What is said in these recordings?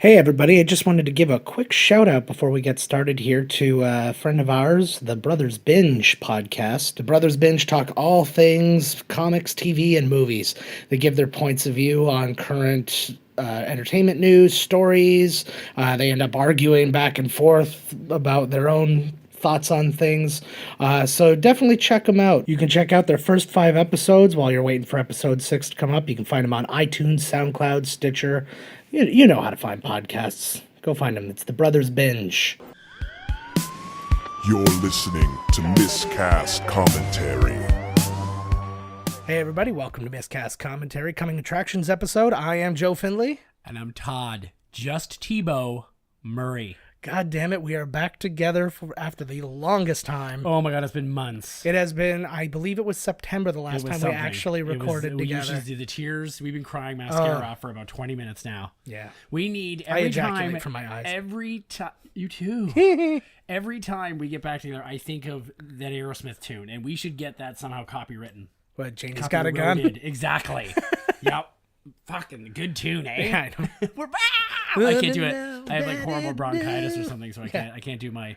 Hey everybody, I just wanted to give a quick shout out before we get started here to a friend of ours, the Brothers Binge podcast. The Brothers Binge talk all things comics, TV, and movies. They give their points of view on current entertainment news, stories. They end up arguing back and forth about their own thoughts on things. So definitely check them out. You can check out their first 5 episodes while you're waiting for episode 6 to come up. You can find them on iTunes, SoundCloud, Stitcher. You know how to find podcasts. Go find them. It's the Brothers Binge. You're listening to Miscast Commentary. Hey everybody, welcome to Miscast Commentary, Coming Attractions episode. I am Joe Findlay. And I'm Todd, just Tebow Murray. God damn it, we are back together after the longest time. Oh my god, it's been months. It has been, I believe it was September the last time we actually recorded together. We usually do the tears. We've been crying mascara for about 20 minutes now. Yeah. We need I every ejaculate time. from my eyes. Every time. You too. Every time we get back together, I think of that Aerosmith tune, and we should get that somehow copywritten. What, Janie's got a gun? Exactly. Yep. Fucking good tune, eh? Yeah, I know. We're back. I can't do it. I have like horrible bronchitis or something, so I can't do my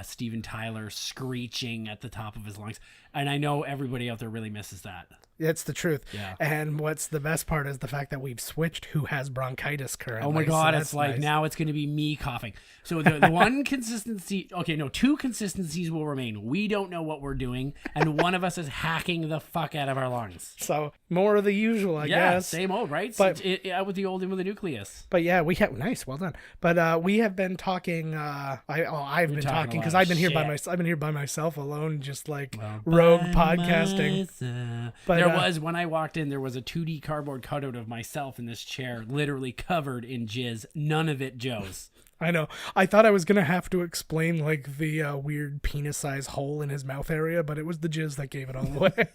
Steven Tyler screeching at the top of his lungs. And I know everybody out there really misses that. It's the truth. Yeah. And what's the best part is the fact that we've switched who has bronchitis currently. Oh my God, so it's like nice. Now it's going to be me coughing. So the one consistency, two consistencies will remain. We don't know what we're doing, and one of us is hacking the fuck out of our lungs. So more of the usual, I guess. Same old, right? But Out with the old in with the nucleus. But yeah, we have nice, well done. But we have been talking. I've been talking because I've been here by myself. I've been here by myself alone, just like rogue podcasting. But when I walked in, there was a 2D cardboard cutout of myself in this chair, literally covered in jizz. None of it Joe's. I know. I thought I was gonna have to explain like the weird penis-sized hole in his mouth area, but it was the jizz that gave it all away.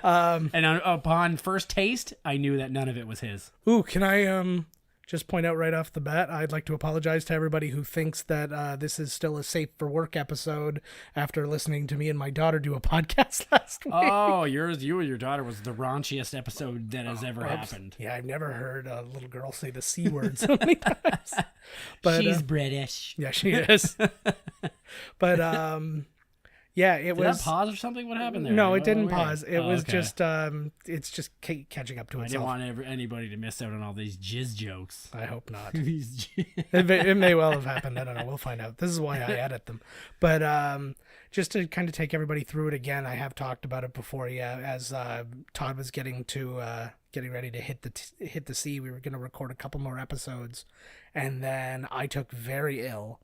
And upon first taste, I knew that none of it was his. Ooh, can I just point out right off the bat, I'd like to apologize to everybody who thinks that this is still a safe for work episode after listening to me and my daughter do a podcast last week. Oh, you and your daughter was the raunchiest episode that has ever happened. Yeah, I've never heard a little girl say the C word so many times. But, she's British. Yeah, she is. But yeah, it Did was. that pause or something? What happened there? No, it didn't weird. pause. It was okay. just it's just catching up to I itself. didn't want anybody to miss out on all these jizz jokes. I hope not. These It may well have happened. I don't know. We'll find out. This is why I edit them. But just to kind of take everybody through it again, I have talked about it before. Yeah, as Todd was getting ready to hit the sea, we were going to record a couple more episodes, and then I took very ill.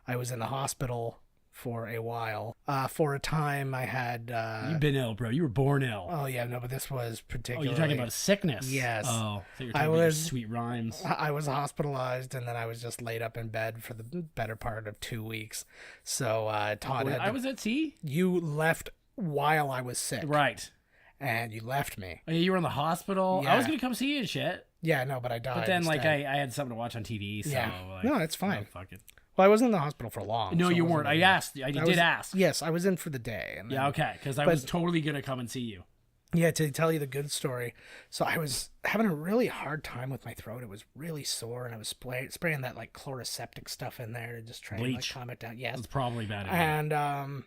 I was in the hospital for a while. For a time, I had... You've been ill, bro. You were born ill. Oh, yeah, no, but this was particularly... Oh, you're talking about a sickness? Yes. Oh, so you're talking about your sweet rhymes. I was hospitalized, and then I was just laid up in bed for the better part of 2 weeks. So Todd I was at sea? You left while I was sick. Right. And you left me. Oh, you were in the hospital? Yeah. I was going to come see you and shit. Yeah, no, but I died. But then, instead. I had something to watch on TV, so... Yeah. Like, no, it's fine. Oh, fuck it. Well, I wasn't in the hospital for long. No, so you weren't. I asked. I did ask. Yes, I was in for the day. And yeah, okay, because I was totally going to come and see you. Yeah, to tell you the good story. So I was having a really hard time with my throat. It was really sore, and I was spraying that like chloroseptic stuff in there to just try and like calm it down. Yes, it's probably bad. And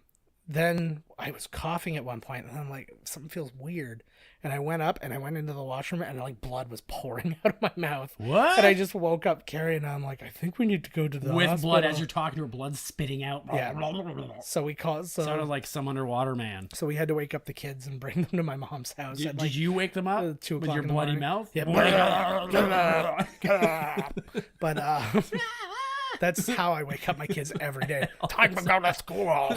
then I was coughing at one point, and I'm like, something feels weird. And I went up and I went into the washroom, and like blood was pouring out of my mouth. What? And I just woke up carrying on. I'm like, I think we need to go to the hospital. With blood as you're talking to her, blood spitting out. Yeah. So we called. Sounded like some underwater man. So we had to wake up the kids and bring them to my mom's house. Did you wake them up 2 with o'clock your in the bloody morning? mouth? Yeah. But that's how I wake up my kids every day. Time to go to school.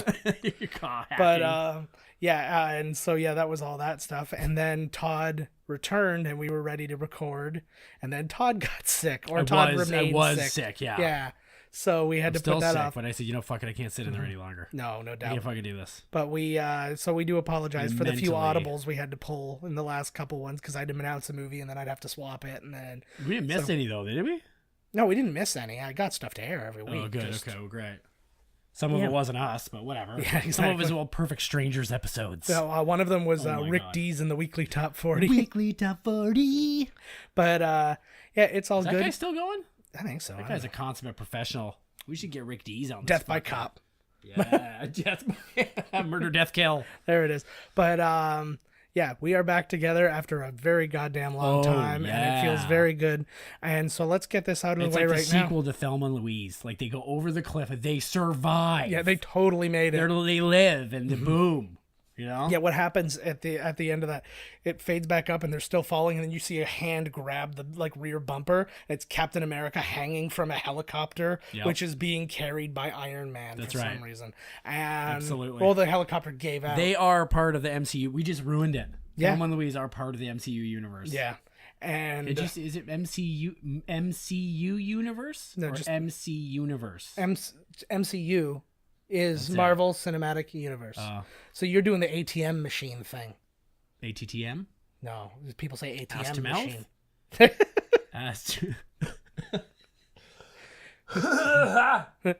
But yeah, and so yeah, that was all that stuff. And then Todd returned, and we were ready to record. And then Todd got sick, or Todd remained sick. I was sick, yeah. Yeah. So we had to put that sick, off. But I said, fuck it, I can't sit in there any longer. No doubt. I can't fucking do this. But we do apologize for the few Mentally. audibles we had to pull in the last couple ones, because I'd announce a movie and then I'd have to swap it, and then we didn't miss any though, did we? No, we didn't miss any. I got stuff to air every week. Oh, good. Okay, well, great. Some of it wasn't us, but whatever. Yeah, exactly. Some of it was Perfect Strangers episodes. So one of them was Rick God. D's in the Weekly Top 40. Weekly Top 40. But Yeah, it's all Is that good. guy still going? I think so. That guy's a consummate professional. We should get Rick Dees on this. Death by podcast. cop. Yeah, murder, death, kill. There it is. But yeah, we are back together after a very goddamn long time, and it feels very good. And so let's get this out of the way right now. It's like the sequel to Thelma and Louise. Like they go over the cliff and they survive. Yeah, they totally made it. They live, and the boom. You know? Yeah, what happens at the end of that? It fades back up, and they're still falling, and then you see a hand grab the rear bumper. And it's Captain America hanging from a helicopter, which is being carried by Iron Man for some reason. And absolutely. Well, the helicopter gave out. They are part of the MCU. We just ruined it. Yeah. Thelma and Louise are part of the MCU universe. Yeah. And is it MCU universe? No, or just MC universe. MCU is Marvel Cinematic Universe. So you're doing the ATM machine thing. ATTM? No, people say ATM Ass to machine. Ass to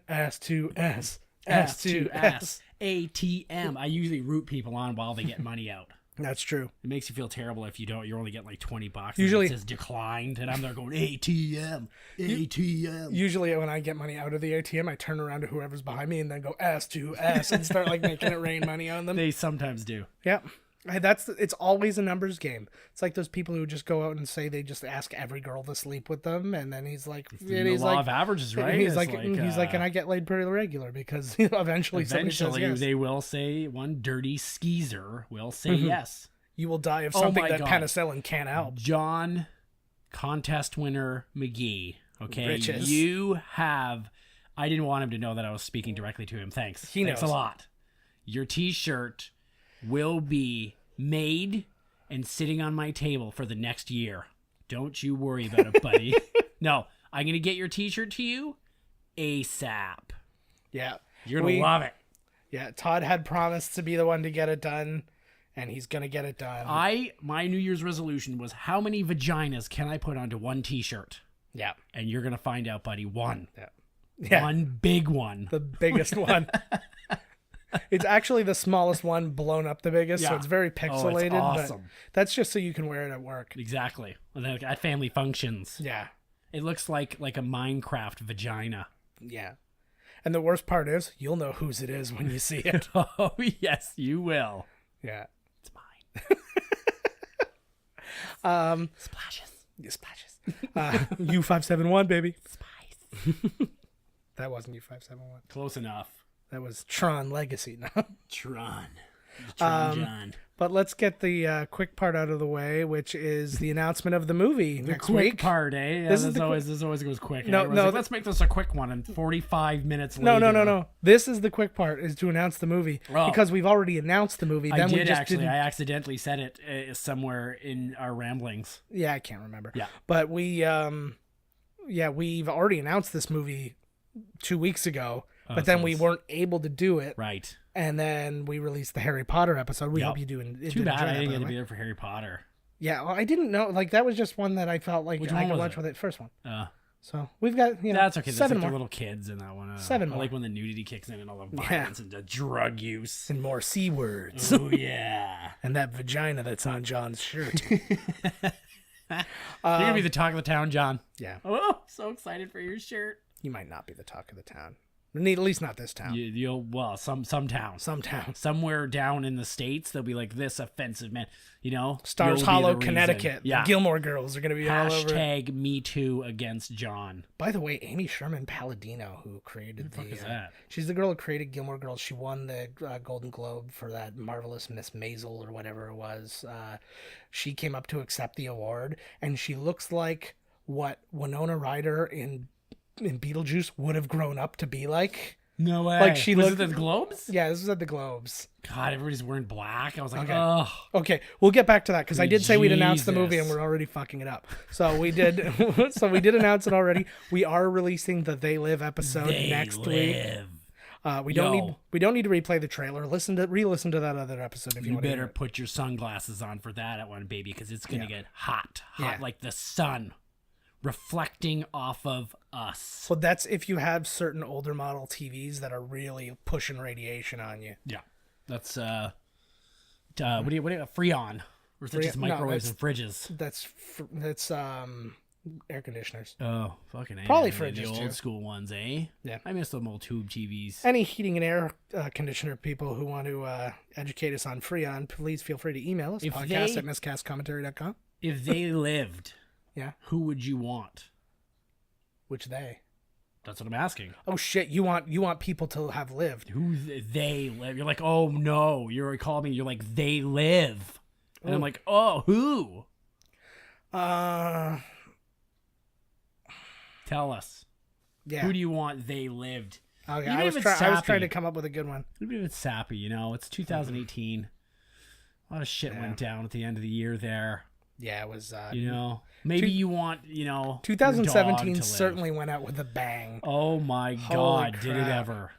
Ass to S. ass to ass. ATM. I usually root people on while they get money out. That's true. It makes you feel terrible if you don't. You're only getting like $20. Usually it says declined, and I'm there going ATM, ATM. Usually when I get money out of the ATM, I turn around to whoever's behind me and then go ass to ass and start like making it rain money on them. They sometimes do. Yep. It's always a numbers game. It's like those people who just go out and say they just ask every girl to sleep with them, and then he's like, the law of averages, right? He's like, can I get laid pretty regular? Because eventually somebody says yes. They will say, one dirty skeezer will say yes. You will die of something that penicillin can't help. John, contest winner McGee. Okay, Riches. you have. I didn't want him to know that I was speaking directly to him. Thanks. Thanks a lot. Your T-shirt will be made and sitting on my table for the next year. Don't you worry about it, buddy. No, I'm going to get your T-shirt to you ASAP. Yeah. You're going to love it. Yeah, Todd had promised to be the one to get it done, and he's going to get it done. My New Year's resolution was, how many vaginas can I put onto one T-shirt? Yeah. And you're going to find out, buddy. One. Yeah. One big one. The biggest one. It's actually the smallest one blown up the biggest, so it's very pixelated. Oh, it's awesome. But that's just so you can wear it at work. Exactly. At family functions. Yeah. It looks like a Minecraft vagina. Yeah. And the worst part is, you'll know whose it is when you see it. Oh, yes, you will. Yeah. It's mine. Splashes. U571, baby. Spice. That wasn't U571. Close enough. That was Tron Legacy. No. Tron. John. But let's get the quick part out of the way, which is the announcement of the movie next quick week. Part, eh? Yeah, this always goes quick. No, like, let's make this a quick one. And 45 minutes later. No. This is the quick part, is to announce the movie. Oh. Because we've already announced the movie. Then I accidentally said it somewhere in our ramblings. Yeah, I can't remember. Yeah. But we've already announced this movie 2 weeks ago. But then we weren't able to do it. Right. And then we released the Harry Potter episode. We hope you do. Too bad I didn't get to be there for Harry Potter. Yeah, well, I didn't know. Like, that was just one that I felt like I could watch with it. First one. So we've got, that's okay. Seven There's more. The little kids in that one. Seven I more. like when the nudity kicks in and all the violence and the drug use. And more C words. Oh, yeah. And that vagina that's on John's shirt. You're going to be the talk of the town, John. Yeah. Oh, so excited for your shirt. You might not be the talk of the town. At least not this town. Some town. Some town. Somewhere down in the States, they'll be like, this offensive man. Stars Hollow, Connecticut. Yeah. The Gilmore Girls are going to be all over. Hashtag Me Too against John. By the way, Amy Sherman Palladino, who created What the fuck is that? She's the girl who created Gilmore Girls. She won the Golden Globe for that Marvelous Miss Maisel or whatever it was. She came up to accept the award, and she looks like what Winona Ryder in Beetlejuice would have grown up to be like. No way. Like she was looked it the Globes? Yeah, this was at the Globes. God, everybody's wearing black. I was like, okay. Okay, we'll get back to that because I did say we'd announce the movie and we're already fucking it up. So we did. So we did announce it already. We are releasing the They Live episode next week. We don't need to replay the trailer. Re-listen to that other episode if you want to. You better put your sunglasses on for that one, baby, because it's gonna get hot like the sun. Reflecting off of us. So that's if you have certain older model TVs that are really pushing radiation on you. Yeah, that's what do you Freon, or is it just microwaves and fridges? That's Air conditioners. Oh, fucking A. Probably The fridges, old too. school ones, eh? Yeah. I miss them old tube TVs. Any heating and air conditioner people who want to educate us on Freon, please feel free to email us. Podcast at miscastcommentary.com. If they lived, Yeah. who would you want? Which they? That's what I'm asking. Oh shit! You want people to have lived. Who they live? You're like, oh no. You're calling me. You're like, they live, and I'm like, oh, who? Tell us. Yeah. Who do you want? They lived. Okay, Even I if was it's trying sappy. to come up with a good one. Even if it's sappy, you know, it's 2018. A lot of shit went down at the end of the year there. Yeah, it was. You know, maybe you want, you know, 2017 your dog to certainly went out with a bang. Oh my Holy God, did it crap. ever?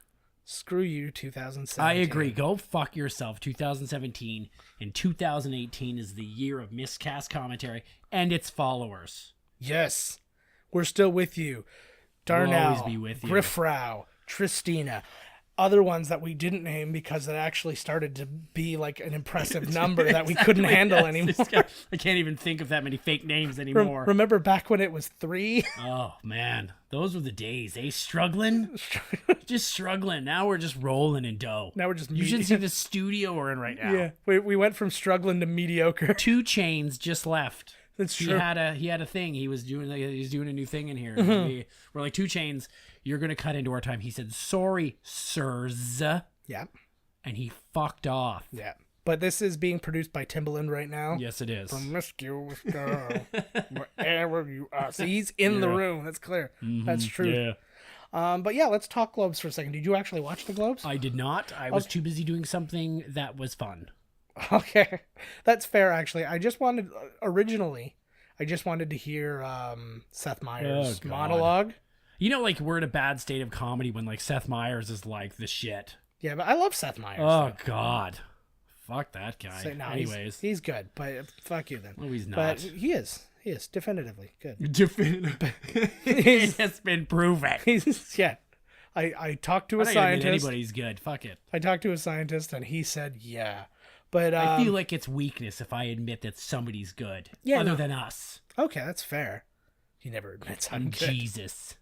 Screw you, 2017. I agree. Go fuck yourself. 2017 and 2018 is the year of miscast commentary and its followers. Yes, we're still with you. Darnell, always be with you. Griffrau, Tristina, other ones that we didn't name because it actually started to be like an impressive number that we couldn't handle anymore. I can't even think of that many fake names anymore. Remember back when it was 3? Oh man, those were the days. Struggling, just struggling. Now we're just rolling in dough. Now we're just. You should see the studio we're in right now. Yeah, we went from struggling to mediocre. 2 Chainz just left. That's He true. had a thing. He was doing a new thing in here. We're like, 2 Chainz, you're gonna cut into our time. He said, "Sorry, sirs," Yeah, and he fucked off. yeah. But this is being produced by Timbaland right now. Yes, it is. Promiscuous girl, wherever you are. See, he's in the room. That's clear. That's true. Yeah. But yeah, let's talk Globes for a second. Did you actually watch the Globes? I did not. I was too busy doing something that was fun. Okay, that's fair. Actually, I just wanted to hear Seth Meyers' God. monologue. You know, like, we're in a bad state of comedy when, like, Seth Meyers is like the shit. Yeah, but I love Seth Meyers. Oh God, fuck that guy. So, no, Anyways, he's good, but fuck you then. no, he's not. But he is definitively good. It has been proven. Yeah. I talked to a I don't even admit scientist. anybody's good. Fuck it. I talked to a scientist and he said, yeah. But I feel like it's weakness if I admit that somebody's good. Yeah, other no. than us. okay, that's fair. He never admits I'm good. Jesus.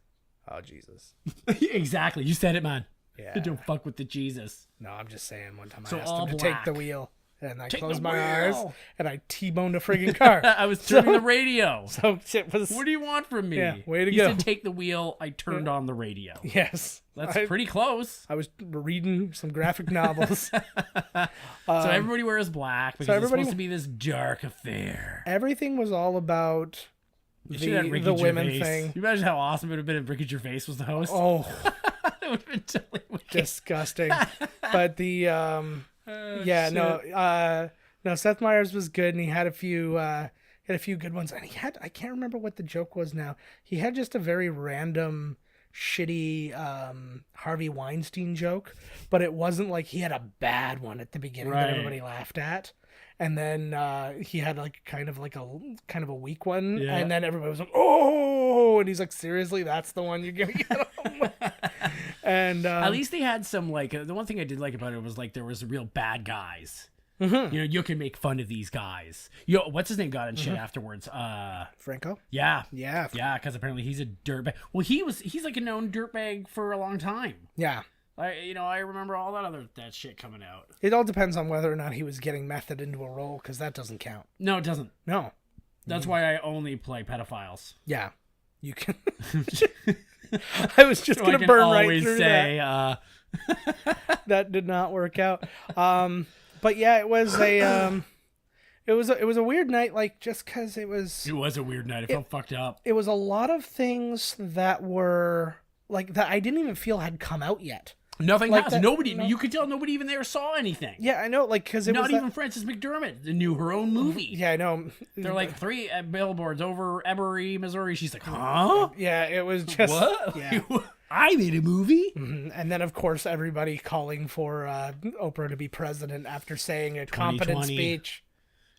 Oh, Jesus. Exactly. You said it, man. Yeah. Don't fuck with the Jesus. No, I'm just saying one time So I asked all him to take the black. wheel and I Take closed the my eyes wheel. and I T-boned a friggin' car. I was turning the radio. So shit was... What do you want from me? Yeah, way to you go. said take the wheel. I turned on the radio. Yes. That's I, pretty close. I was reading some graphic novels. So everybody wears black because it's everybody- supposed to be this dark affair. Everything was all about You should have Ricky the women Gervais. thing. You imagine how awesome it would have been if Ricky Gervais was the host? Oh, It would have been totally wicked. disgusting. But the yeah, no, Seth Meyers was good, and he had a few good ones, and I can't remember what the joke was now. He had just a very random, shitty Harvey Weinstein joke, but it wasn't like he had a bad one at the beginning that Right. everybody laughed at. And then he had like kind of a weak one, Yeah. and then everybody was like, "Oh!" And he's like, "Seriously, that's the one you're gonna get him with?" And At least they had some, like, the one thing I did like about it was, like, there was real bad guys. Mm-hmm. You know, you can make fun of these guys. Yo, what's his name got in shit afterwards? Franco, Yeah. yeah, Yeah, because apparently he's a dirtbag. Well, he's like a known dirtbag for a long time. yeah. I remember all that shit coming out. It all depends on whether or not he was getting method into a role, because that doesn't count. No, it doesn't. No, That's why I only play pedophiles. yeah, you can. I was just So gonna I can burn right always through say, that. That did not work out. But yeah, it was it was a weird night, like just because it was a weird night. It felt fucked up. it was a lot of things that were like that I didn't even feel had come out yet. Nothing Like has. that- Nobody. no. You could tell nobody even there saw anything. Yeah, I know, like because it Not was even that, Frances McDermott knew her own movie. yeah, I know. They're like 3 billboards over Emery, Missouri. She's like, huh? Yeah, it was just What? Yeah. I made a movie? And then, of course, everybody calling for Oprah to be president after saying a competent 2020. speech.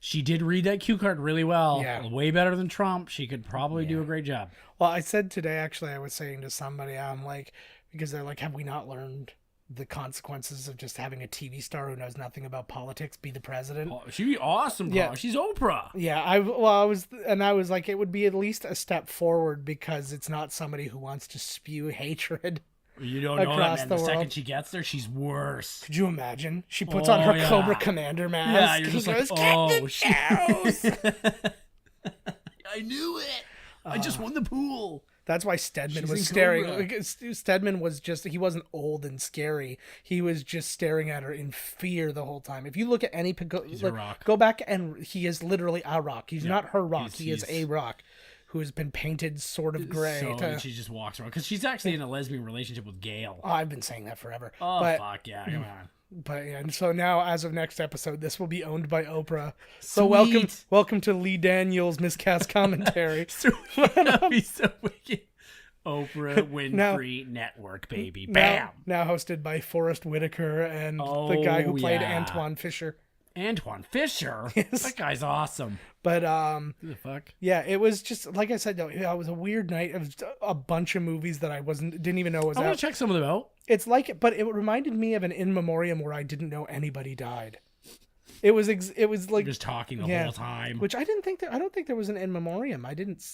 She did read that cue card really well. Yeah. Way better than Trump. She could probably do a great job. Well, I said today, actually, I was saying to somebody, I'm like, because they're like, have we not learned the consequences of just having a TV star who knows nothing about politics be the president. Oh, she'd be awesome, bro. Yeah. She's Oprah. Yeah, I was like, it would be at least a step forward because it's not somebody who wants to spew hatred. You don't know that, Across man. the The second world. she gets there, she's worse. Could you imagine? She puts on her yeah. Cobra Commander mask. Yeah, you're just He like, goes, oh, shit. I knew it. I just won the pool. That's why Stedman She's was in staring. Cobra. Like, Stedman was just, he wasn't old and scary. He was just staring at her in fear the whole time. If you look at any, a rock. go back and he is literally a rock. He's not her rock. He is he's- a rock who has been painted sort of gray. And she just walks around. Because she's actually in a lesbian relationship with Gail. Oh, I've been saying that forever. Oh, but, fuck yeah. Come on. But yeah, and so now, as of next episode, this will be owned by Oprah. So welcome to Lee Daniels' Miscast Commentary. That'd be so wicked. Oprah Winfrey Network, baby. Bam! Now hosted by Forrest Whitaker and the guy who played Antoine Fisher. Antoine Fisher? Yes. That guy's awesome. But Who the fuck? yeah, it was just like I said. Though, it was a weird night of a bunch of movies that I didn't even know was I want out. to check some of them out. It's like, but it reminded me of an in memoriam where I didn't know anybody died. It was like Just talking the whole time. which I didn't think I don't think there was an in memoriam. I didn't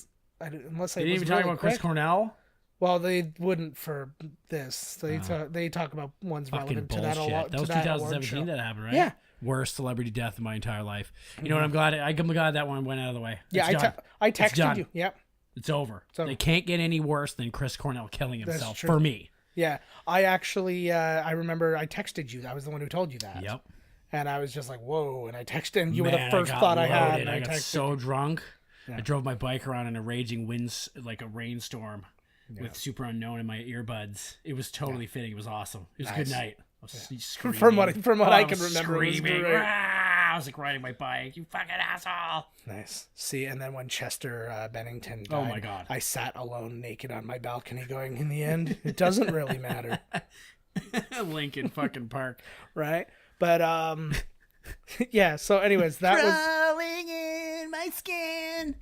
unless I They didn't even talk about Chris Cornell. Well, they wouldn't for this. They talk about ones Fucking relevant to bullshit. that. That was to that award 2017 show. that happened, right? Yeah. Worst celebrity death of my entire life. You know what? I'm glad that one went out of the way. Yeah, It's done. I It's texted done. you. Yep. It's over. over. They can't get any worse than Chris Cornell killing himself true. for me. Yeah, I actually I remember I texted you. I was the one who told you that. Yep. And I was just like, whoa. And I texted, and you were Man, the first got thought I had. loaded. And I I got texted. so drunk. I drove my bike around in a raging wind, like a rainstorm, with Super Unknown in my earbuds. It was totally fitting. It was awesome. It was a good night. I was screaming. From what I was can remember, it was screaming. great. Rah! I was like riding my bike. You fucking asshole. Nice. See, and then when Chester Bennington died, Oh my God. I sat alone naked on my balcony going, in the end, it doesn't really matter. Lincoln fucking Park. Right? But, yeah, so anyways, that was... Crawling in my skin.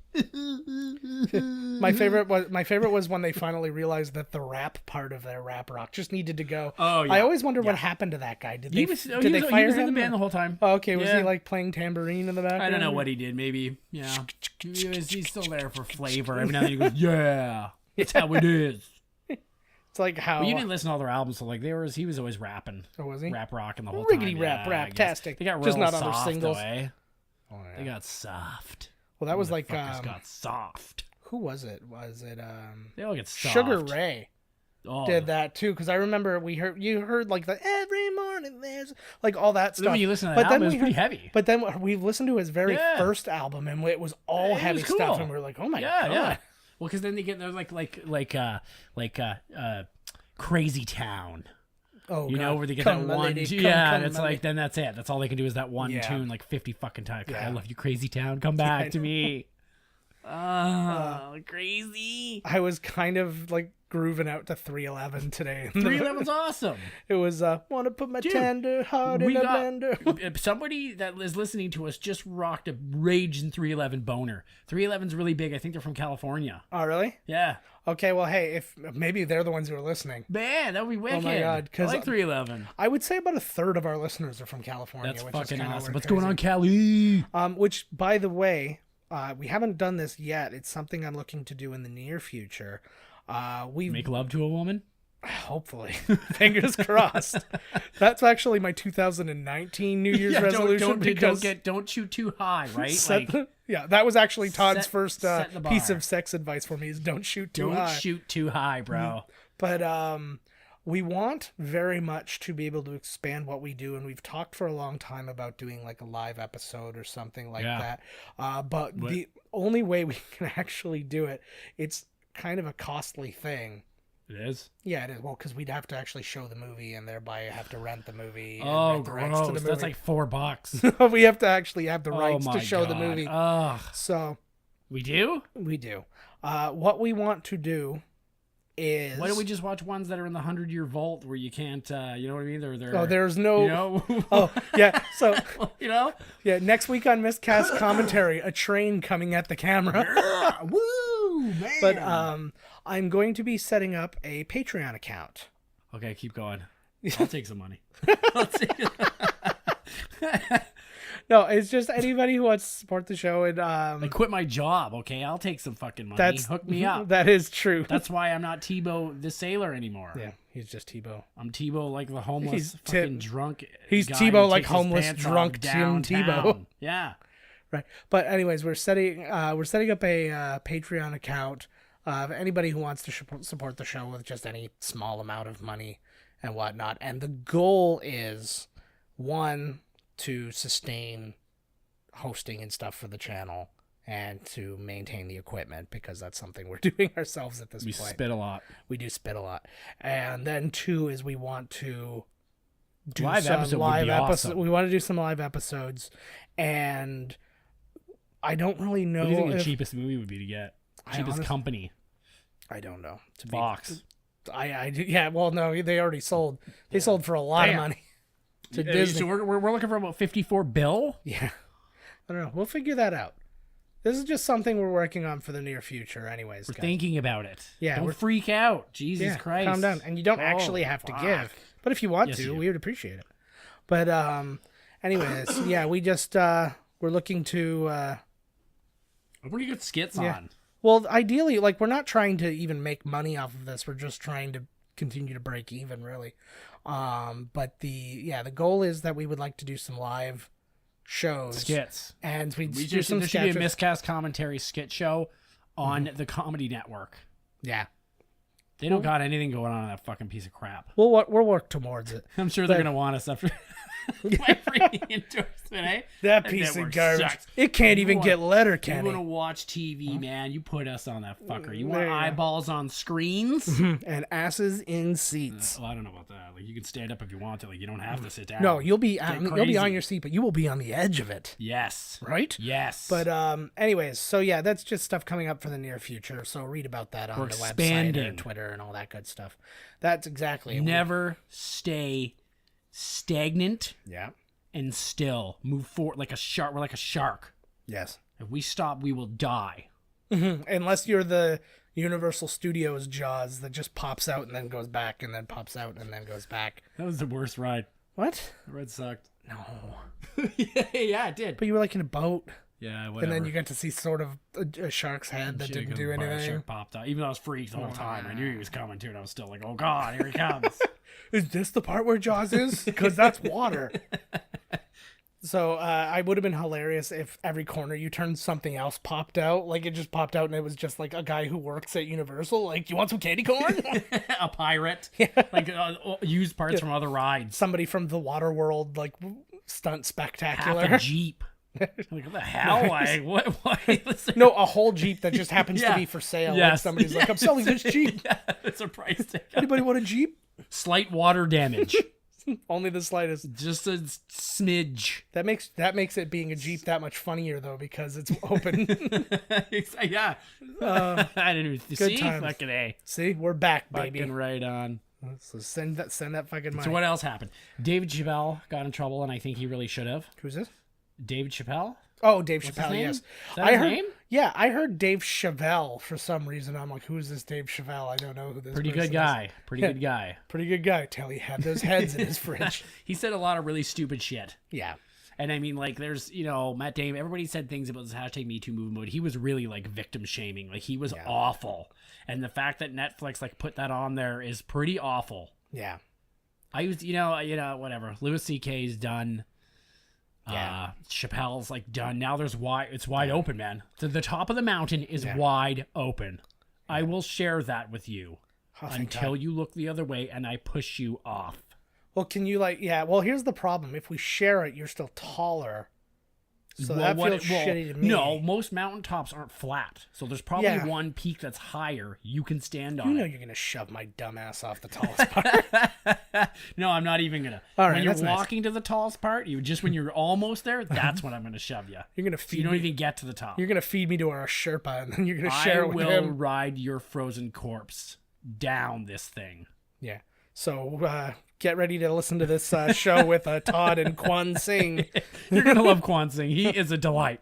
My favorite was when they finally realized that the rap part of their rap rock just needed to go. Oh, yeah. I always wonder what happened to that guy. Did they He fire was in the him? band the whole time. Oh, okay, was Yeah. he like playing tambourine in the background? I don't know what he did. Maybe, yeah. He's still there for flavor. Every now and then he goes, yeah, that's how it is. It's like how Well, you didn't listen to all their albums, so like he was always rapping. Oh, was he? Rap rocking the whole Riggedy time. rap, Yeah, I guess. rap-tastic. They got real Just not on their soft, singles. though, eh? Oh, yeah. They got soft. Well, that was like Motherfuckers got soft. who was it? Was it They all get soft. Sugar Ray Oh, did that too? Because I remember you heard like the every morning there's like all that Then stuff. when you listen to that album, it was pretty heavy. But then we listened to his very Yeah. first album, and it was all It heavy was cool. stuff, and we were like, oh my Yeah, god. yeah. Well, because then they get they're like Crazy Town. Oh, You God. know, where they get Come, that my one. lady, Yeah, come, and it's my like, lady. then that's it. That's all they can do is that one Yeah. tune like 50 fucking times. Yeah. I love you, Crazy Town. Come back to me. Oh, crazy. I was kind of like grooving out to 311 today. 311's awesome. It was want to put my Dude, tender heart in We a got blender. somebody that is listening to us just rocked a raging 311 boner. 311's really big. I think they're from California. Oh, really? Yeah. Okay, well, hey, if maybe they're the ones who are listening. Man, that would be wicked. God, I 'cause like 311. I would say about a third of our listeners are from California. That's which is fucking kinda awesome. weird, What's crazy. going on, Cali? Which, by the way, we haven't done this yet. It's something I'm looking to do in the near future. We Make love to a woman? hopefully, fingers crossed. That's actually my 2019 New Year's resolution. Don't shoot too high, right? Set- Like, yeah, that was actually Todd's first set the piece bar. of sex advice for me: is don't shoot too don't high. shoot too high, bro. But we want very much to be able to expand what we do, and we've talked for a long time about doing like a live episode or something like that. But the only way we can actually do it, it's kind of a costly thing. It is? Yeah, it is. Well, because we'd have to actually show the movie and thereby have to rent the movie. Oh, and rent the rights to the gross. movie. That's like $4. We have to actually have the rights Oh to my show the God. movie. Ugh. So We do? we do. What we want to do is... Why don't we just watch ones that are in the 100-year vault where you can't, you know what I mean? They're Oh, there's no... You know? Oh, yeah. So, You know? yeah, next week on Miscast Commentary, a train coming at the camera. Woo, man. But I'm going to be setting up a Patreon account. Okay, keep going. I'll take some money. No, it's just anybody who wants to support the show. And I quit my job, okay? I'll take some fucking money. Hook me up. That is true. That's why I'm not Tebow the Sailor anymore. Yeah, he's just Tebow. I'm Tebow like the homeless fucking drunk. He's guy Tebow who like takes his homeless pants drunk off Tim downtown. Tebow. Yeah. Right. But anyways, we're setting up a Patreon account of anybody who wants to support the show with just any small amount of money and whatnot. And the goal is, one, to sustain hosting and stuff for the channel and to maintain the equipment, because that's something we're doing ourselves at this point. We spit a lot. We do spit a lot. And then two is we want to do live some episode live would be episodes. awesome. We want to do some live episodes, and I don't really know. What do you think the cheapest movie would be to get? Cheapest honestly, company? I don't know. Box. Yeah. Well, no, they already sold. They sold for a lot of money to Disney. So we're looking for about 54 bill. Yeah. I don't know. We'll figure that out. This is just something we're working on for the near future, anyways. We're guys. thinking about it. Yeah, don't freak out. Jesus Christ. Calm down. And you don't actually have to give, but if you want to, we would appreciate it. But anyways, yeah, we just we're looking to pretty good skits on. Well, ideally, like, we're not trying to even make money off of this. We're just trying to continue to break even, really. But the goal is that we would like to do some live shows, skits, and we do there some should sketches. be a Miscast commentary skit show on the Comedy Network. Yeah, they don't got anything going on in that fucking piece of crap. We'll work towards it. I'm sure they're gonna want us after my free endorsement, eh? That piece of garbage. Sucks. It can't even get letter, Kenny. You want to watch TV, man? You put us on that fucker. You want eyeballs on screens and asses in seats. Well, I don't know about that. Like, you can stand up if you want to. Like, you don't have to sit down. No, you'll be on your seat, but you will be on the edge of it. Yes. Right? Yes. But anyways, so yeah, that's just stuff coming up for the near future. So read about that on the website and Twitter and all that good stuff. That's exactly it. Never stay stagnant. Yeah. And still move forward like a shark. We're like a shark. Yes. If we stop, we will die. Mm-hmm. Unless you're the Universal Studios Jaws that just pops out and then goes back and then pops out and then goes back. That was the worst ride. What? The ride sucked. No. yeah, it did. But you were like in a boat. Yeah, whatever. And then you got to see sort of a shark's head that didn't do anything. A shark popped out. Even though I was freaked the whole time. I knew he was coming too, and I was still like, oh God, here he comes. Is this the part where Jaws is? Because that's water. So I would have been hilarious if every corner you turned something else popped out. Like, it just popped out and it was just like a guy who works at Universal. Like, do you want some candy corn? A pirate. Like used parts from other rides. Somebody from the Waterworld, like, stunt spectacular. Half a Jeep. Like, what the hell? Nice. What? No, a whole Jeep that just happens to be for sale. Yes. Like, somebody's like, I'm selling this Jeep. Yeah, it's a price tag. Anybody want a Jeep? Slight water damage. Only the slightest. Just a smidge. That makes it being a Jeep that much funnier, though, because it's open. Yeah. I didn't even see. Times. Fucking A. See, we're back, baby. Fucking right on. So send that fucking money. So what else happened? David Chappelle got in trouble, and I think he really should have. Who's this? David Chappelle? Oh, Dave Chappelle, yes. Is that his name? Yeah, I heard Dave Chappelle for some reason. I'm like, who is this Dave Chappelle? I don't know who this Pretty person good guy. is. Pretty good guy. Pretty good guy. Till he had those heads in his fridge. He said a lot of really stupid shit. Yeah. And I mean, like, there's, Matt Damon, everybody said things about this hashtag Me Too movement, but he was really, like, victim shaming. Like, he was awful. And the fact that Netflix, like, put that on there is pretty awful. Yeah. I used, whatever. Louis C.K.'s done. Yeah. Chappelle's, like, done. Now it's wide open, man. The top of the mountain is wide open. Yeah. I will share that with you until you look the other way and I push you off. Well, can you, well, here's the problem. If we share it, you're still taller. So that feels shitty to me. No, most mountaintops aren't flat. So there's probably one peak that's higher you can stand on. You know you're going to shove my dumb ass off the tallest part. No, I'm not even going to. All right, when you're walking to the tallest part, when you're almost there, that's when I'm going to shove you. You're going to feed me. You don't me. even get to the top. You're going to feed me to our Sherpa, and then you're going to share it with him. I will ride your frozen corpse down this thing. Yeah. So get ready to listen to this show with Todd and Kwan Singh. You're going to love Kwan Singh. He is a delight.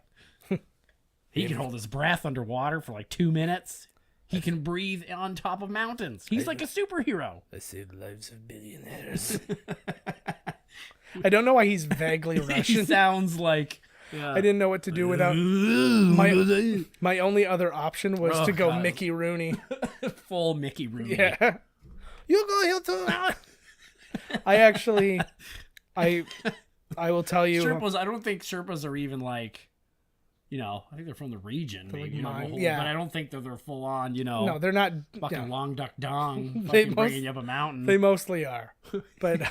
He can hold his breath underwater for like 2 minutes. He can breathe on top of mountains. He's like a superhero. I saved the lives of billionaires. I don't know why he's vaguely Russian. He sounds like... Yeah. I didn't know what to do without... My only other option was to go Mickey Rooney. Full Mickey Rooney. Yeah. You go here too. I actually... I will tell you... Sherpas, I don't think Sherpas are even like... You know, I think they're from the region, maybe, but I don't think that they're full on, No, they're not... Fucking long duck dong, fucking bringing you up a mountain. They mostly are. But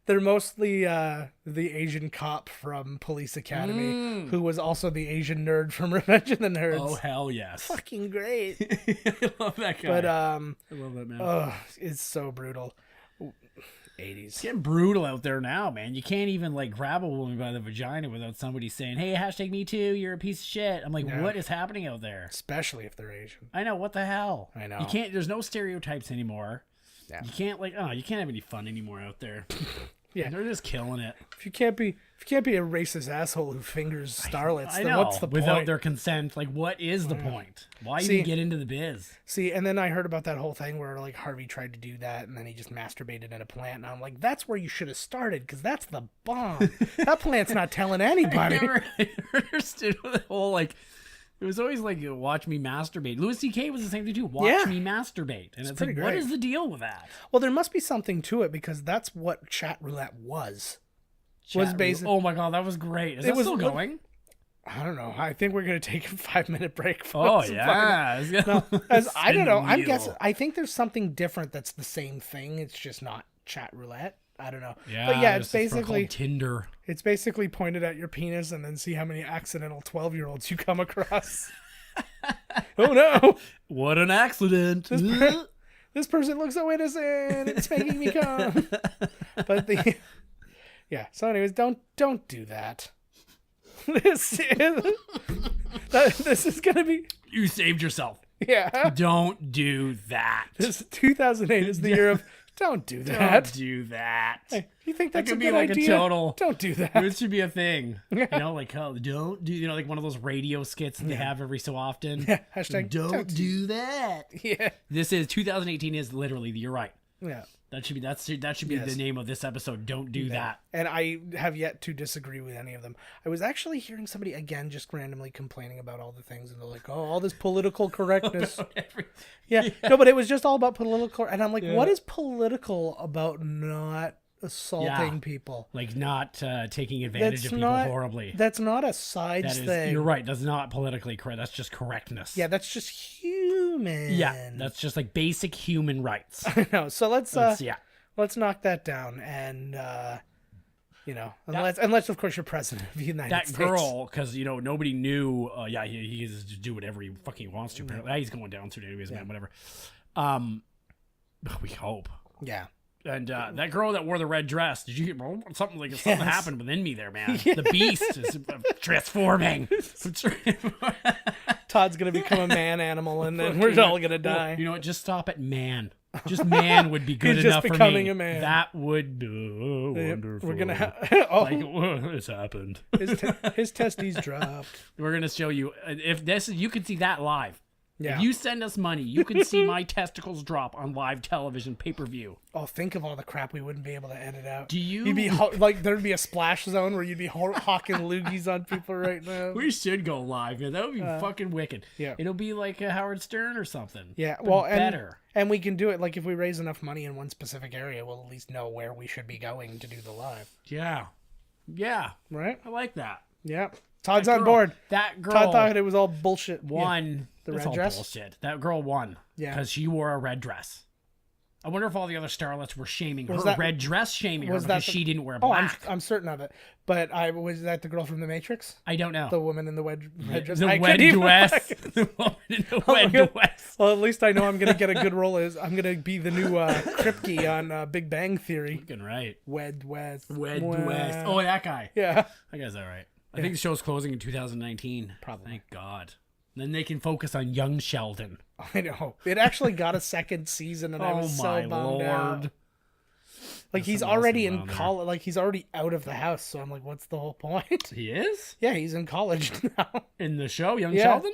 they're mostly the Asian cop from Police Academy, who was also the Asian nerd from Revenge of the Nerds. Oh, hell yes. Fucking great. I love that guy. But, I love that man. Oh, it's so brutal. 80s. It's getting brutal out there now, man. You can't even like grab a woman by the vagina without somebody saying, "Hey, hashtag me too, you're a piece of shit." I'm like, what is happening out there? Especially if they're Asian. I know, what the hell? I know. You can't, there's no stereotypes anymore. Yeah. You can't you can't have any fun anymore out there. Yeah. They're just killing it. If you can't be a racist asshole who fingers starlets, then what's the point? Without their consent, like what is the point? Why even get into the biz? See, and then I heard about that whole thing where like Harvey tried to do that and then he just masturbated in a plant, and I'm like, that's where you should have started, because that's the bomb. That plant's not telling anybody. I never understood the whole like. It was always like, watch me masturbate. Louis C.K. was the same thing too. Watch me masturbate. And it's like, what is the deal with that? Well, there must be something to it, because that's what chat roulette was. Oh my God, that was great. Is that still going? I don't know. I think we're going to take a 5-minute break. Oh, yeah. I don't know. I'm guessing. I think there's something different that's the same thing. It's just not chat roulette. I don't know. Yeah, but yeah, it's basically Tinder. It's basically pointed at your penis and then see how many accidental 12-year-olds you come across. Oh no! What an accident! This person looks so innocent. It's making me come. But so anyways, don't do that. This is gonna be. You saved yourself. Yeah. Don't do that. This 2008 is the year of. Don't do that. Don't do that. Hey, you think that's could a be good like idea? a total. Don't do that. This should be a thing. You know, like don't do. Like one of those radio skits that they have every so often. Yeah. Hashtag don't do that. Yeah. This is 2018 is literally. You're right. Yeah. That should be the name of this episode. Don't do that. And I have yet to disagree with any of them. I was actually hearing somebody again just randomly complaining about all the things, and they're like, "Oh, all this political correctness." Yeah. No, but it was just all about political, and I'm like, what is political about not assaulting people? Like not taking advantage of people horribly. That's not a sides thing. You're right. That's not politically correct. That's just correctness. Yeah, that's just human. Yeah, that's just like basic human rights. I know. So let's knock that down, and unless of course you're president of the United States. That girl, because nobody knew. He can just do whatever he fucking wants to. Apparently, he's going down soon anyways, man. Whatever. We hope. Yeah. And that girl that wore the red dress, did you get something happened within me there, man? Yeah. The beast is transforming. Todd's gonna become a man animal, and then we're all gonna die. You know what? Just stop at man. Just man would be good enough for me. Just becoming a man. That would be wonderful. We're gonna it's happened. His testes dropped. We're gonna show you if this. You can see that live. Yeah. If you send us money, you can see my testicles drop on live television pay-per-view. Oh, think of all the crap we wouldn't be able to edit out. You'd be like, there'd be a splash zone where you'd be hawking loogies on people right now. We should go live, man. That would be fucking wicked. Yeah. It'll be like Howard Stern or something. Yeah, better. And we can do it, like, if we raise enough money in one specific area, we'll at least know where we should be going to do the live. Yeah. Yeah. Right? I like that. Yeah. Todd's on board. That girl. Todd thought it was all bullshit. Won. The red dress? Bullshit. That girl won. Yeah. Because she wore a red dress. I wonder if all the other starlets were shaming her. Red dress shaming her because she didn't wear black. I'm certain of it. But was that the girl from The Matrix? I don't know. The woman in the red dress? The red dress. The woman in the red dress. Well, at least I know I'm going to get a good role. I'm going to be the new Kripke on Big Bang Theory. Fucking right. Wed West. Oh, that guy. Yeah. That guy's all right. I think the show's closing in 2019. Probably. Thank God. Then they can focus on young Sheldon. I know. It actually got a second season, and I was so bummed out. Like, he's already in college. Like, he's already out of the house, so I'm like, what's the whole point? He is? Yeah, he's in college now. In the show, Young Sheldon?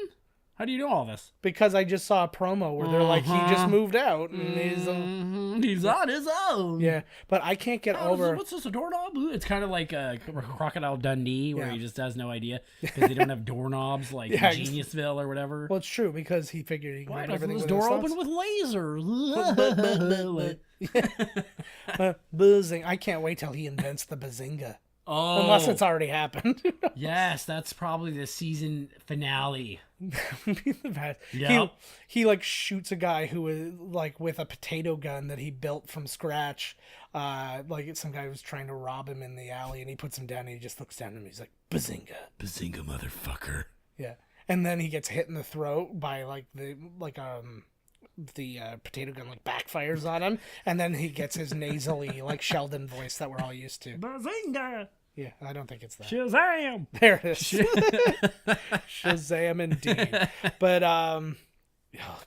How do you know all this? Because I just saw a promo where they're like, he just moved out and he's on his own. Yeah, but I can't get over. What's this, a doorknob? It's kind of like a Crocodile Dundee, where he just has no idea because they don't have doorknobs like Geniusville or whatever. Well, it's true because he figured he can Why open everything doesn't this with door his open thumbs. with lasers? Buzzing. I can't wait till he invents the bazinga. Oh, Unless it's already happened. Yes, that's probably the season finale. Be the best. Yep. He like shoots a guy who is like with a potato gun that he built from scratch. Like some guy was trying to rob him in the alley, and he puts him down, and he just looks down at him. He's like, "Bazinga, bazinga, motherfucker!" Yeah, and then he gets hit in the throat by the potato gun like backfires on him, and then he gets his nasally like Sheldon voice that we're all used to. Bazinga! Yeah, I don't think it's that. Shazam! There it is. Shazam indeed. But oh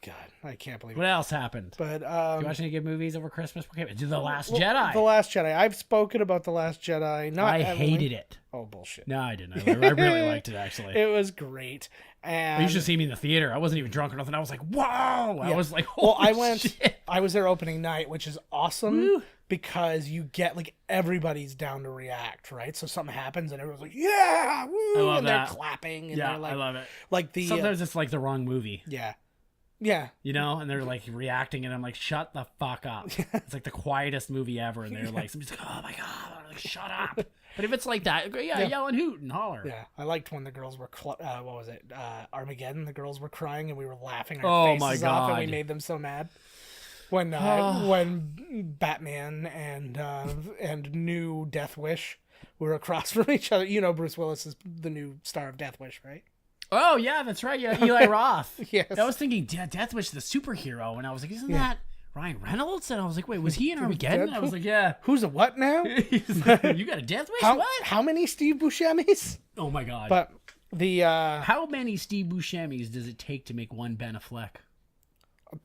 god, I can't believe it. What else happened? But you watch any good movies over Christmas? Okay, The Last Jedi. The Last Jedi. I've spoken about The Last Jedi. I hated it. Oh bullshit. No, I didn't. I really liked it actually. It was great. And you should see me in the theater. I wasn't even drunk or nothing. I was like, wow. Yeah. I was like, well, I was there opening night, which is awesome. Woo. Because you get like everybody's down to react, right? So something happens and everyone's like, yeah, woo, and they're clapping. And they're like, I love it. Like sometimes it's like the wrong movie. Yeah. Yeah. You know, and they're like reacting, and I'm like, shut the fuck up. It's like the quietest movie ever, and they're like, somebody's like, oh my god, I'm like, shut up. But if it's like that, yell and hoot and holler. Yeah, I liked when the girls were, what was it, Armageddon? The girls were crying, and we were laughing our faces off, and we made them so mad. When Batman and new Death Wish were across from each other. You know Bruce Willis is the new star of Death Wish, right? Oh, yeah, that's right. Yeah, Eli Roth. Yes. I was thinking Death Wish, the superhero, and I was like, isn't that Ryan Reynolds? And I was like, wait, was he in Armageddon? I was like, yeah. Who's a what now? You got a Death Wish? What? How many Steve Buscemi's? Oh, my God. But how many Steve Buscemi's does it take to make one Ben Affleck?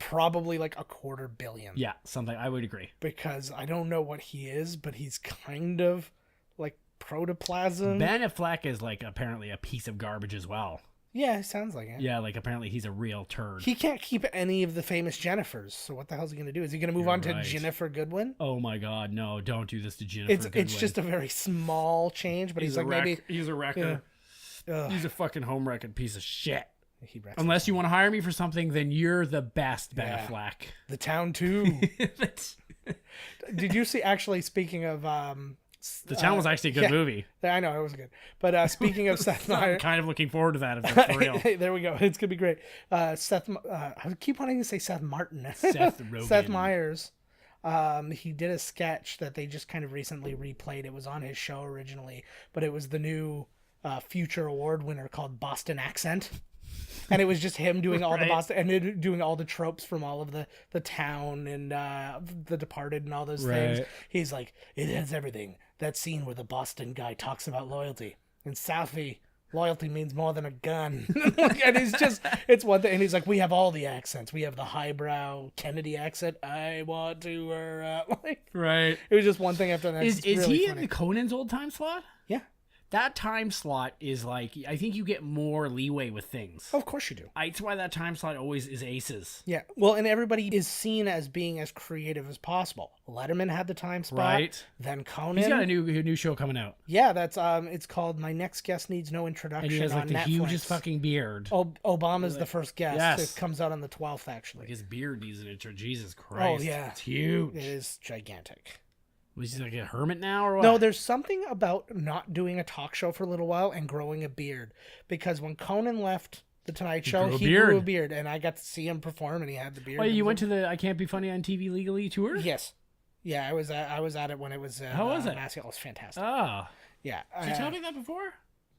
Probably like 250 million. Yeah, something. I would agree. Because I don't know what he is, but he's kind of like protoplasm. Ben Affleck is like apparently a piece of garbage as well. Yeah, it sounds like it. Yeah, like apparently he's a real turd. He can't keep any of the famous Jennifers, so what the hell is he going to do? Is he going to move on to Jennifer Goodwin? Oh my God, no, don't do this to Jennifer Goodwin. It's just a very small change, but he's like maybe... He's a wrecker. He's a fucking home-wrecking piece of shit. Unless you want to hire me for something, then you're the best, Ben Affleck. The Town 2. Did you see, actually, speaking of... The Town was actually a good movie. I know, it was good. But speaking of Seth Meyers... I'm kind of looking forward to that, if that's for real. There we go. It's going to be great. I keep wanting to say Seth Martin. Seth Rogen. Seth Meyers. He did a sketch that they just kind of recently replayed. It was on his show originally, but it was the new Future Award winner called Boston Accent. And it was just him doing all the Boston and doing all the tropes from all of the Town and The Departed and all those things. He's like, it has everything. That scene where the Boston guy talks about loyalty. In Southie, loyalty means more than a gun. And it's one thing. And he's like, we have all the accents. We have the highbrow Kennedy accent. I want to, right. It was just one thing after the next. Is really he funny. In the Conan's old time slot? Yeah. That time slot is like, I think you get more leeway with things. Oh, of course you do. That's why that time slot always is aces. Yeah. Well, and everybody is seen as being as creative as possible. Letterman had the time spot. Right. Then Conan. He's got a new show coming out. Yeah, that's it's called My Next Guest Needs No Introduction. And he has like on the Netflix. Hugest fucking beard. Obama's the first guest. Yes. It comes out on the 12th, actually. Like his beard needs an intro. Jesus Christ. Oh, yeah. It's huge. It is gigantic. Was he like a hermit now or what? No, there's something about not doing a talk show for a little while and growing a beard. Because when Conan left The Tonight Show, he grew a beard. And I got to see him perform and he had the beard. Oh, you went to the I Can't Be Funny on TV Legally tour? Yes. Yeah, I was at it when it was... How was it? It was fantastic. Oh. Yeah. Did you tell me that before?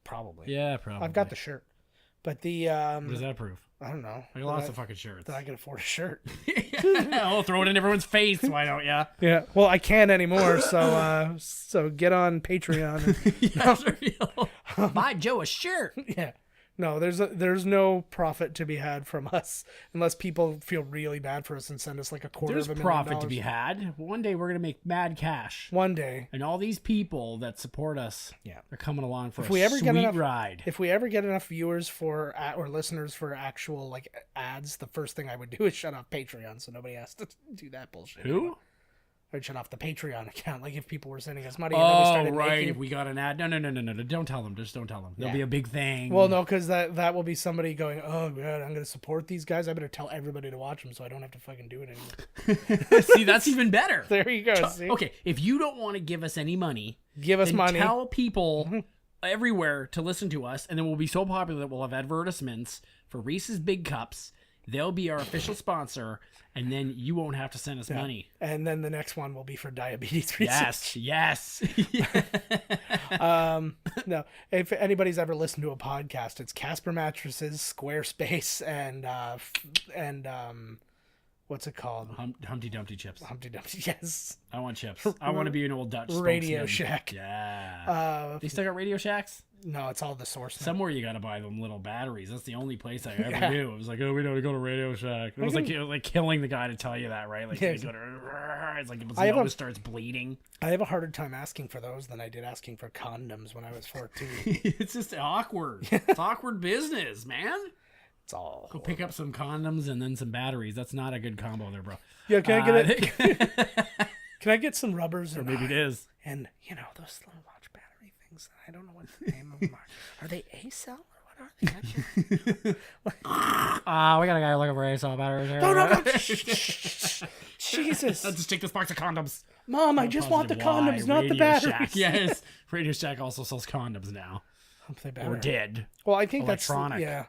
Probably. Yeah, probably. I've got the shirt. But the... what does that prove? I don't know. I got lots of fucking shirts. That I can afford a shirt. I'll throw it in everyone's face. Why don't ya? Yeah. Well, I can't anymore. So get on Patreon. Buy Joe a shirt. Yeah. No, there's no profit to be had from us unless people feel really bad for us and send us like a quarter There's of $1 million. profit to be had. One day we're gonna make mad cash. One day. And all these people that support us, they're coming along for If we ever get sweet enough ride. If we ever get enough viewers or listeners for actual like ads, the first thing I would do is shut off Patreon so nobody has to do that bullshit. Who? I'd shut off the Patreon account. Like if people were sending us money and then we started making... If we got an ad. No. Don't tell them. Just don't tell them. There'll be a big thing. Well, no, because that will be somebody going, oh, God, I'm going to support these guys. I better tell everybody to watch them so I don't have to fucking do it anymore. See, that's even better. There you go. See? Okay, if you don't want to give us any money, give us money. Tell people everywhere to listen to us, and then we'll be so popular that we'll have advertisements for Reese's Big Cups. They'll be our official sponsor, and then you won't have to send us money. And then the next one will be for diabetes research. Yes. No, if anybody's ever listened to a podcast, it's Casper Mattresses, Squarespace, and what's it called? Humpty Dumpty chips. Humpty Dumpty, yes. I want chips. I want to be an old Dutch Radio spokesman. Shack. Yeah. They still got Radio Shacks? No, it's all the source. Somewhere you got to buy them little batteries. That's the only place I ever knew. It was like, oh, we don't go to Radio Shack. It was like killing the guy to tell you that, right? Like, you go to, it's like his nose starts bleeding. I have a harder time asking for those than I did asking for condoms when I was 14. It's just awkward. It's awkward business, man. It's all. Go pick up some condoms and then some batteries. That's not a good combo there, bro. Yeah, can I get it? Can I get some rubbers? Or maybe it is. And, those little watch battery things. I don't know what the name of them are. Are they A-cell or what are they? We got a guy looking for A-cell batteries here. No. Jesus. Let's just take this box of condoms. Mom, I just want the condoms, not the batteries. Shack. Yes. Radio Shack also sells condoms now. Or did. Well, I think electronic. That's... Yeah.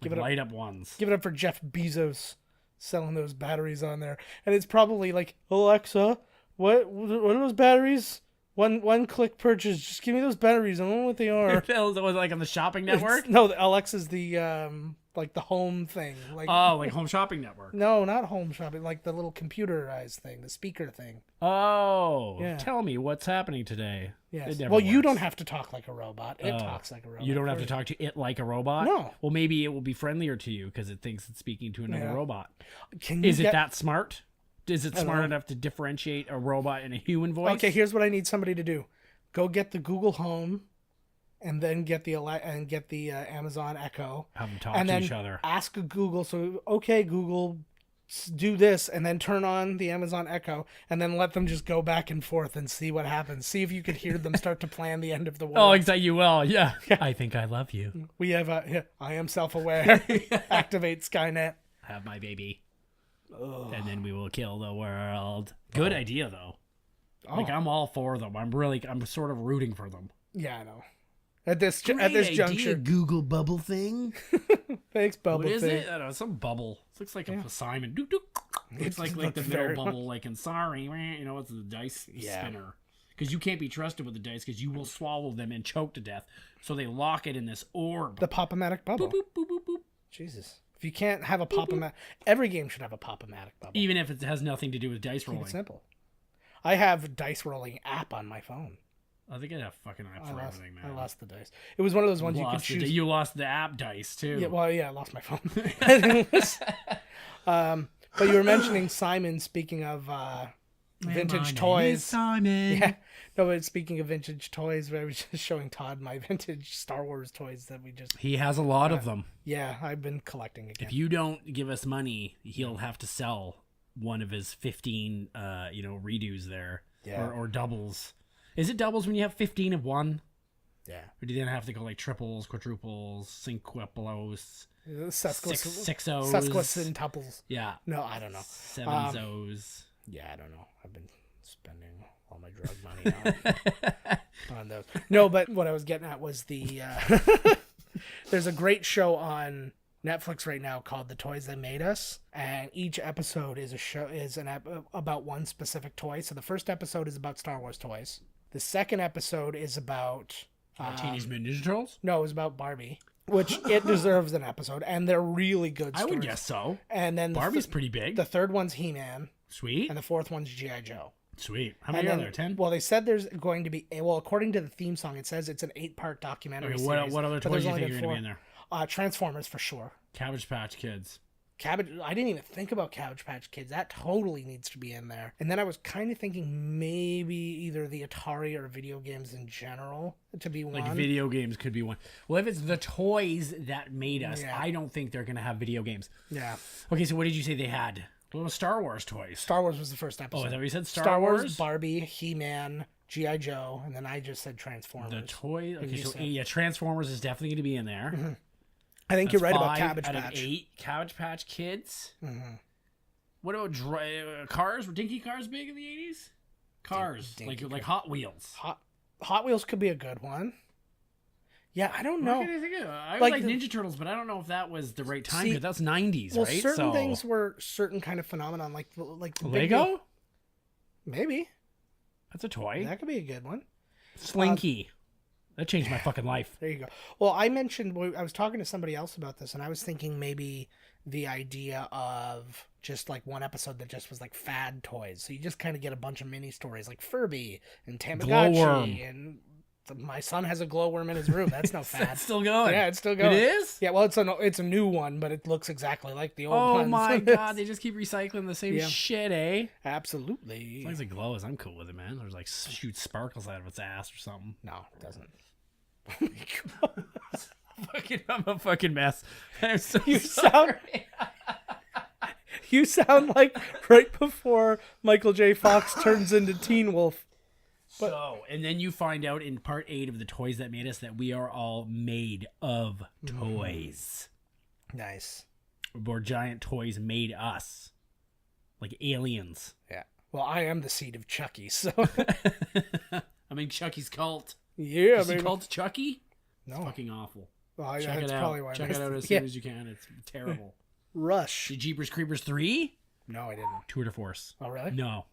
Give it light up ones. Give it up for Jeff Bezos selling those batteries on there. And it's probably like, Alexa, what are those batteries? One click purchase. Just give me those batteries. I don't know what they are. Was it like on the shopping network? No, Alexa's the like the home thing. Like home shopping network. No, not home shopping. Like the little computerized thing, the speaker thing. Oh, yeah. Tell me what's happening today. Yes. Well, you don't have to talk like a robot. It talks like a robot. You don't have to talk to it like a robot? No. Well, maybe it will be friendlier to you because it thinks it's speaking to another robot. Is it that smart? Is it smart enough to differentiate a robot and a human voice? Okay, here's what I need somebody to do. Go get the Google Home and then get the Amazon Echo. Have them talk to each other. Ask Google, so, okay, Google, do this, and then turn on the Amazon Echo, and then let them just go back and forth and see what happens. See if you could hear them start to plan the end of the world. Oh, exactly, you will, yeah. I think I love you. We have I am self-aware. Activate Skynet. Have my baby. Ugh. And then we will kill the world. Good idea, though. Like, I'm all for them. I'm sort of rooting for them. Yeah, I know. At this juncture, Google bubble thing. Thanks, bubble. What is thing. it? I don't know. Some bubble. It looks like a Simon. It's like the middle bubble, like in Sorry. It's the dice spinner. Because you can't be trusted with the dice because you will swallow them and choke to death. So they lock it in this orb. The Pop-O-Matic bubble. Boop, boop, boop, boop, boop. Jesus. If you can't have a Pop-O-Matic, every game should have a Pop-O-Matic bubble. Even if it has nothing to do with dice rolling. Keep it simple. I have a dice rolling app on my phone. I think I have fucking app for everything, man. I lost the dice. It was one of those ones you could choose. You lost the app dice, too. Yeah, I lost my phone. But you were mentioning Simon, speaking of vintage toys. Simon. Yeah. No, but speaking of vintage toys, I was just showing Todd my vintage Star Wars toys that we just... He has a lot of them. Yeah, I've been collecting again. If you don't give us money, he'll have to sell one of his 15, redos there. Yeah. Or doubles. Is it doubles when you have 15 of one? Yeah. Or do you then have to go like triples, quadruples, cinqueplos, sexos, sesquicentuples? Yeah. No, I don't know. Sevenzos. Yeah, I don't know. I've been spending all my drug money on those. No, but what I was getting at was the there's a great show on Netflix right now called The Toys That Made Us, and each episode is about one specific toy. So the first episode is about Star Wars toys. The second episode is about Teenage Mutant Ninja Turtles. No, it was about Barbie, which it deserves an episode, and they're really good stories. I would guess so. And then Barbie's pretty big. The third one's He-Man. Sweet. And the fourth one's G.I. Joe. Sweet. How many are there? 10? Well, they said there's going to be... Well, according to the theme song, it says it's an 8-part documentary series. What other toys do you think are going to be in there? Transformers for sure. Cabbage Patch Kids. I didn't even think about Cabbage Patch Kids. That totally needs to be in there. And then I was kind of thinking maybe either the Atari or video games in general to be one. Like video games could be one. Well, if it's the toys that made us, Yeah. I don't think they're going to have video games. Yeah. Okay, so what did you say they had? Well, Star Wars toys. Star Wars was the first episode. Oh, is that what you said? Star Wars, Barbie, He-Man, G.I. Joe, and then I just said Transformers. The toy. Okay, so yeah, Transformers is definitely going to be in there. Mm-hmm. I think you're right about Cabbage Patch. Out of 8 Cabbage Patch Kids. Mm-hmm. What about cars? Were dinky cars big in the 80s? Cars, like Hot Wheels. Hot Wheels could be a good one. Yeah, I don't know. What can I think of? I like Ninja Turtles, but I don't know if that was the right time because that's 90s, well, right? Certain things were certain kind of phenomenon, like the Lego. Maybe that's a toy. That could be a good one. Slinky. That changed my fucking life. There you go. Well, I was talking to somebody else about this, and I was thinking maybe the idea of just like one episode that just was like fad toys. So you just kind of get a bunch of mini stories like Furby and Tamagotchi. Glowworm. And my son has a glowworm in his room. That's no fad. It's still going. Yeah, it's still going. It is? Yeah, well, it's a new one, but it looks exactly like the old one. Oh my God, they just keep recycling the same shit, eh? Absolutely. As long as it glows, I'm cool with it, man. There's like shoots sparkles out of its ass or something. No, it doesn't. Oh my God. I'm a fucking mess. I'm so You sound like right before Michael J. Fox turns into Teen Wolf. And then you find out in part 8 of the Toys That Made Us that we are all made of toys. Nice. Or giant toys made us. Like aliens. Yeah. Well, I am the seed of Chucky, so. I'm in Chucky's cult. Yeah, Is he called Chucky? No. It's fucking awful. Well, Check it out. Check it out as soon as you can. It's terrible. Rush. Did Jeepers Creepers 3? No, I didn't. Tour de Force. Oh, really? No.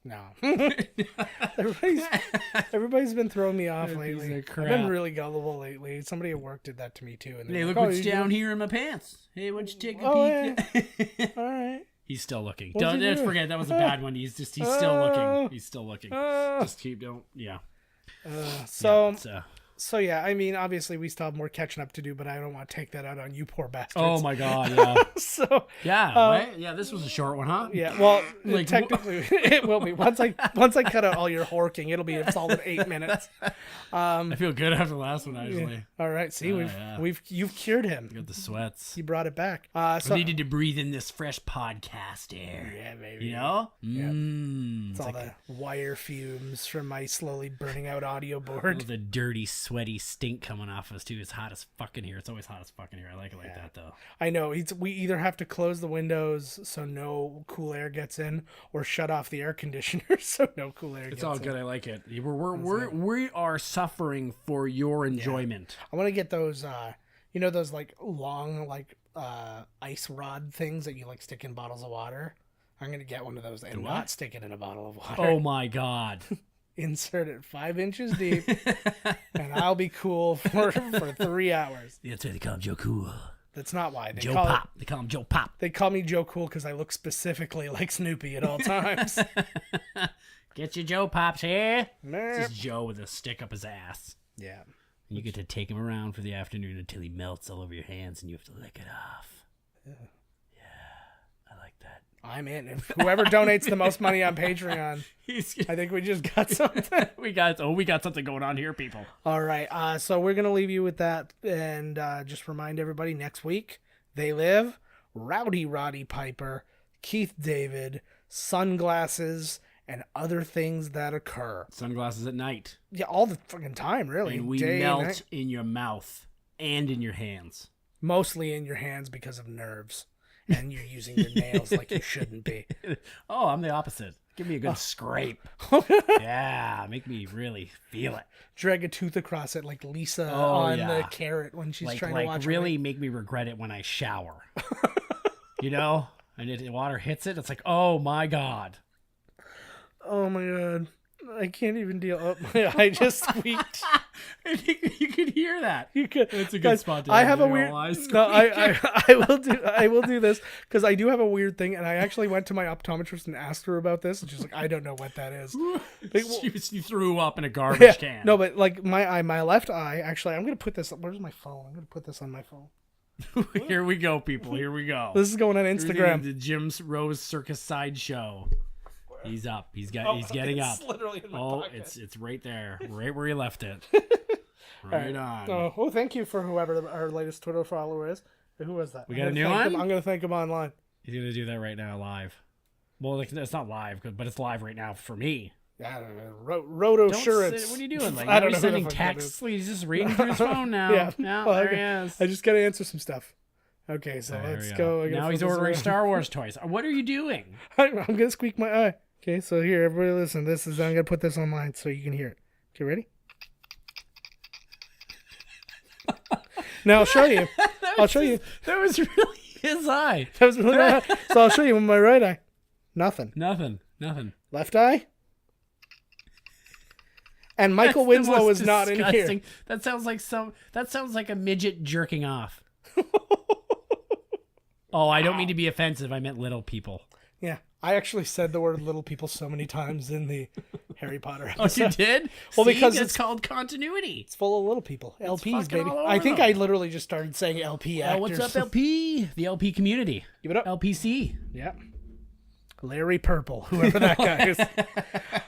Everybody's been throwing me off lately. I've crap. been really gullible lately. Somebody at work did that to me too. And Hey, look like, what's down here in my pants. Hey, why don't you take a peek? Yeah. All right. He's still looking. What'd Don't you do? forget that was a bad one. He's still looking. He's still looking. Just keep yeah. So yeah, I mean, obviously we still have more catching up to do, but I don't want to take that out on you poor bastards. Oh my God, yeah. So right? Yeah, this was a short one, huh? yeah, well, Like, technically it will be. Once I cut out all your horking, it'll be a solid 8 minutes. I feel good after the last one, actually. Yeah. All right, see, you've cured him. Got the sweats. You brought it back. So I needed to breathe in this fresh podcast air. Yeah, baby. You know? Yeah. It's all like the wire fumes from my slowly burning out audio board. the dirty, sweaty stink coming off us too. It's hot as fuck in here. It's always hot as fuck in here. I like it like that though. I know. We either have to close the windows so no cool air gets in, or shut off the air conditioner so no cool air gets in. It's all good. I like it. We are suffering for your enjoyment. I want to get those, those like long ice rod things that you like stick in bottles of water. I'm gonna get one of those and not stick it in a bottle of water. Oh my God. Insert it 5 inches deep, and I'll be cool for 3 hours. That's why they call him Joe Cool. That's not why. Joe Pop. They call him Joe Pop. They call me Joe Cool because I look specifically like Snoopy at all times. Get your Joe Pops here. Merp. This is Joe with a stick up his ass. Yeah. And you get to take him around for the afternoon until he melts all over your hands and you have to lick it off. Yeah, I like that. I'm in. If whoever donates the most money on Patreon, I think we just got something. we got something going on here, people. All right. So we're going to leave you with that. And just remind everybody next week, They Live, Rowdy Roddy Piper, Keith David, Sunglasses, and other things that occur. Sunglasses at night. Yeah, all the fucking time, really. And we melt in your mouth and in your hands. Mostly in your hands because of nerves. And you're using your nails like you shouldn't be. Oh, I'm the opposite. Give me a good scrape. Yeah, make me really feel it. Drag a tooth across it like Lisa on the carrot when she's trying to watch. Really make me regret it when I shower. You know? And the water hits it. It's like, oh my God. Oh my God. I can't even deal. Oh, my eye just squeaked. You could hear that. You could. It's a good spot to I have a weird. No, I will do this because I do have a weird thing, and I actually went to my optometrist and asked her about this, and she's like, "I don't know what that is." You threw up in a garbage can. No, but like my left eye. Actually, I'm gonna put this. Where's my phone? I'm gonna put this on my phone. Here we go, people. Here we go. This is going on Instagram. The Jim's Rose Circus Sideshow. He's up. He's getting up. Literally in my pocket. It's right there, right where he left it. Right on. Oh, thank you for whoever our latest Twitter follower is. Who was that? We got a new one? I'm going to thank him online. He's going to do that right now live. Well, it's not live, but it's live right now for me. I don't know. Roto Assurance. What are you doing? Like, I don't know. He's sending texts. He's just reading through his phone now. Yeah. Well, there he is. I just got to answer some stuff. Okay, so let's go. Now he's ordering Star Wars toys. What are you doing? I'm going to squeak my eye. Okay, so here, everybody listen. I'm going to put this online so you can hear it. Okay, ready? Now I'll show you. That was really his eye. That was really my eye. So I'll show you with my right eye. Nothing. Left eye. And Michael Winslow is not in here. That sounds like a midget jerking off. Oh, I don't mean to be offensive. I meant little people. Yeah. I actually said the word little people so many times in the Harry Potter episode. Oh, you did? Well, because it's called continuity. It's full of little people. LPs, baby. all over I think them. I literally just started saying LP actors. Oh, what's up, LP? The LP community. Give it up. LPC. Yeah. Larry Purple, whoever that guy is.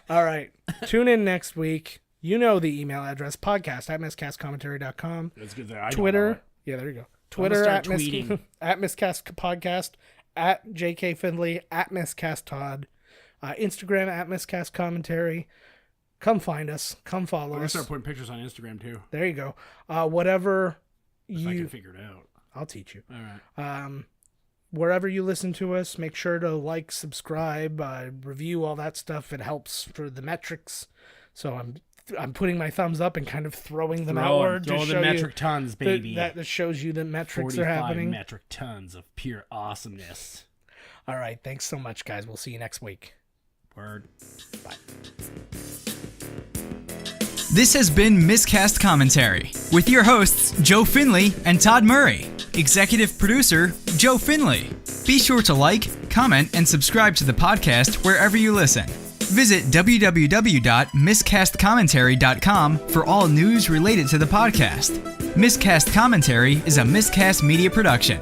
All right. Tune in next week. You know the email address, podcast@miscastcommentary.com. That's good. Twitter. Yeah, there you go. Twitter tweeting. at Miscast Podcast, at JK Findley, at Miscast Todd, Instagram at Miscast Commentary. Come find us. Come follow us. I'm going to start putting pictures on Instagram too. There you go. Whatever if I can figure it out. I'll teach you. All right. Wherever you listen to us, make sure to like, subscribe, review, all that stuff. It helps for the metrics. So I'm putting my thumbs up and kind of throwing them outward to show show the metric tons, baby. That shows you that metrics are happening. 45 metric tons of pure awesomeness. All right. Thanks so much, guys. We'll see you next week. Word. Bye. This has been Miscast Commentary with your hosts, Joe Finley and Todd Murray. Executive producer, Joe Finley. Be sure to like, comment, and subscribe to the podcast wherever you listen. Visit www.miscastcommentary.com for all news related to the podcast. Miscast Commentary is a Miscast media production.